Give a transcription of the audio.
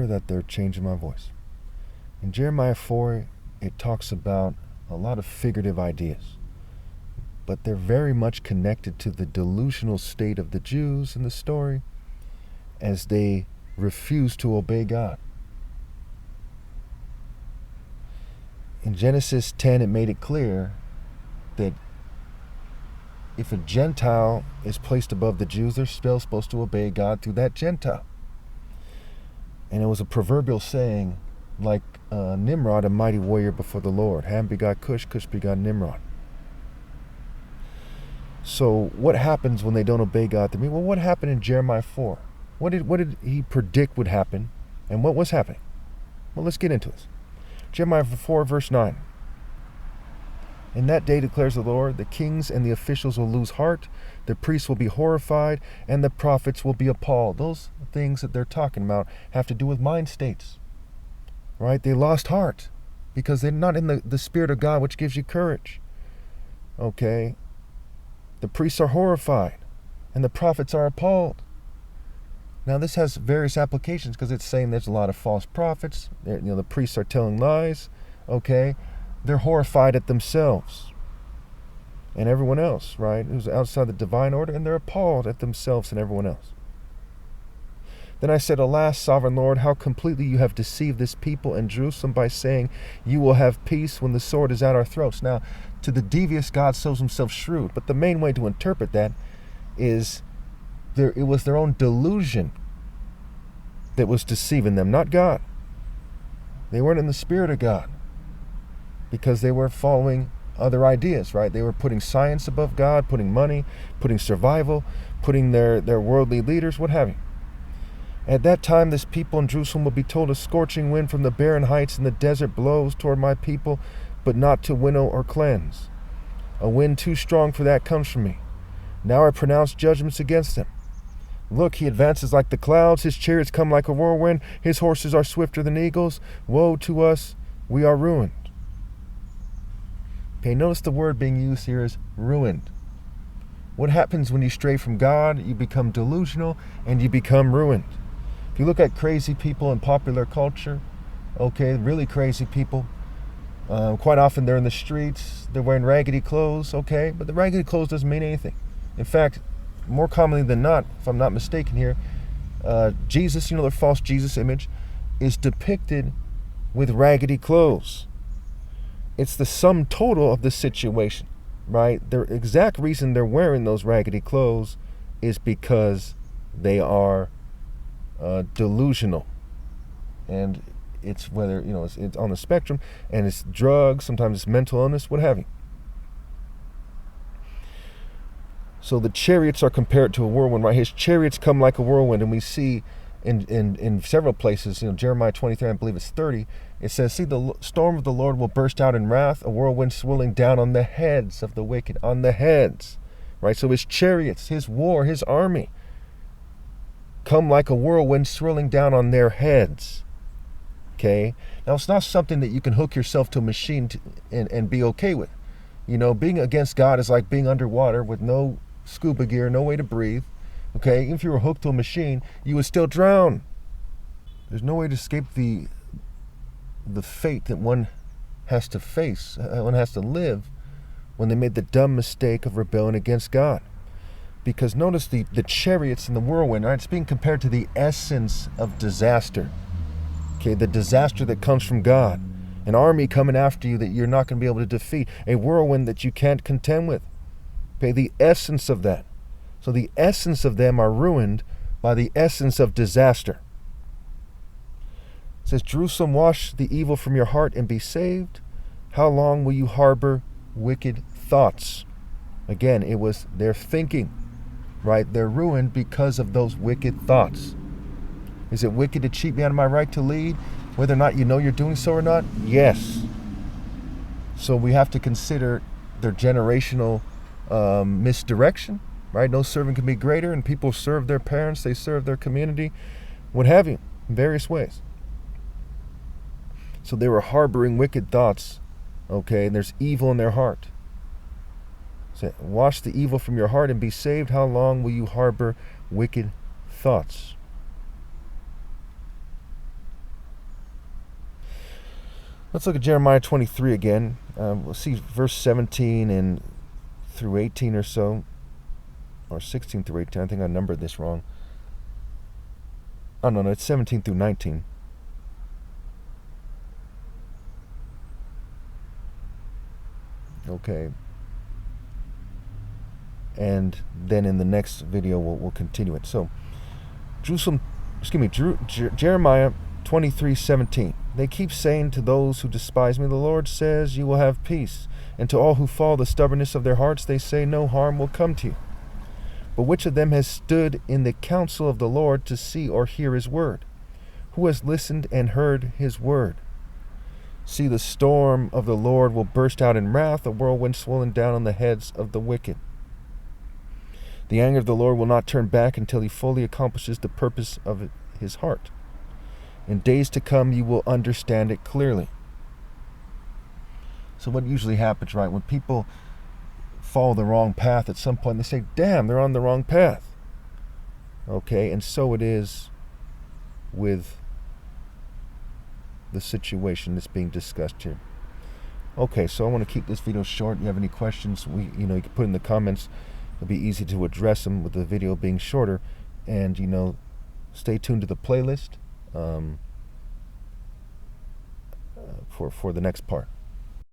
sure that they're changing my voice. In Jeremiah 4, it talks about a lot of figurative ideas, but they're very much connected to the delusional state of the Jews in the story as they refuse to obey God. In Genesis 10, it made it clear that if a Gentile is placed above the Jews, they're still supposed to obey God through that Gentile. And it was a proverbial saying, like Nimrod, a mighty warrior before the Lord. Ham begot Cush, Cush begot Nimrod. So what happens when they don't obey God? Well, what happened in Jeremiah 4? What did he predict would happen? And what was happening? Well, let's get into this. Jeremiah 4, verse 9. In that day, declares the Lord, the kings and the officials will lose heart, the priests will be horrified, and the prophets will be appalled. Those things that they're talking about have to do with mind states, right? They lost heart because they're not in the Spirit of God, which gives you courage, okay? The priests are horrified, and the prophets are appalled. Now, this has various applications because it's saying there's a lot of false prophets. The priests are telling lies, okay? They're horrified at themselves and everyone else, right? Who's outside the divine order, and they're appalled at themselves and everyone else. Then I said, alas, sovereign Lord, how completely you have deceived this people and Jerusalem by saying you will have peace when the sword is at our throats. Now, to the devious, God shows himself shrewd, but the main way to interpret that is it was their own delusion that was deceiving them, not God. They weren't in the Spirit of God because they were following other ideas, right? They were putting science above God, putting money, putting survival, putting their worldly leaders, what have you. At that time, this people in Jerusalem will be told, a scorching wind from the barren heights and the desert blows toward my people, but not to winnow or cleanse. A wind too strong for that comes from me. Now I pronounce judgments against him. Look, he advances like the clouds, his chariots come like a whirlwind, his horses are swifter than eagles. Woe to us, we are ruined. Okay, notice the word being used here is ruined. What happens when you stray from God? You become delusional and you become ruined. If you look at crazy people in popular culture, okay, really crazy people, quite often they're in the streets, they're wearing raggedy clothes, okay, but the raggedy clothes doesn't mean anything. In fact, more commonly than not, if I'm not mistaken here, Jesus, the false Jesus image, is depicted with raggedy clothes. It's the sum total of the situation, right? The exact reason they're wearing those raggedy clothes is because they are delusional. And it's whether, it's on the spectrum, and it's drugs, sometimes it's mental illness, what have you. So the chariots are compared to a whirlwind, right? His chariots come like a whirlwind, and we see in several places, Jeremiah 23, I believe it's 30, it says, see, the storm of the Lord will burst out in wrath, a whirlwind swirling down on the heads of the wicked, on the heads, right? So his chariots, his war, his army come like a whirlwind swirling down on their heads, okay? Now, it's not something that you can hook yourself to a machine and be okay with. Being against God is like being underwater with no scuba gear, no way to breathe, okay? Even if you were hooked to a machine, you would still drown. There's no way to escape the fate that one has to face, one has to live when they made the dumb mistake of rebelling against God. Because notice the chariots and the whirlwind, right? It's being compared to the essence of disaster, okay? The disaster that comes from God. An army coming after you that you're not going to be able to defeat. A whirlwind that you can't contend with. Okay, the essence of that. So the essence of them are ruined by the essence of disaster. It says, Jerusalem, wash the evil from your heart and be saved. How long will you harbor wicked thoughts? Again, it was their thinking, right? They're ruined because of those wicked thoughts. Is it wicked to cheat me out of my right to lead? Whether or not you're doing so or not? Yes. So we have to consider their generational misdirection, right? No servant can be greater, and people serve their parents, they serve their community, what have you, in various ways. So they were harboring wicked thoughts, okay, and there's evil in their heart. So wash the evil from your heart and be saved. How long will you harbor wicked thoughts? Let's look at Jeremiah 23 again. We'll see verse 17 and through 18 or so, or 16 through 18. I think I numbered this wrong. Oh, no, it's 17 through 19. Okay. And then in the next video, we'll continue it. So, Jeremiah 23:17. They keep saying to those who despise me, the Lord says, you will have peace. And to all who follow the stubbornness of their hearts, they say, no harm will come to you. But which of them has stood in the counsel of the Lord to see or hear his word? Who has listened and heard his word? See, the storm of the Lord will burst out in wrath, a whirlwind swollen down on the heads of the wicked. The anger of the Lord will not turn back until he fully accomplishes the purpose of his heart. In days to come, you will understand it clearly. So what usually happens, right, when people follow the wrong path at some point, they say, damn, they're on the wrong path. Okay, and so it is with the situation that's being discussed here. Okay, so I want to keep this video short. If you have any questions, you can put in the comments. It'll be easy to address them with the video being shorter. And, stay tuned to the playlist for the next part.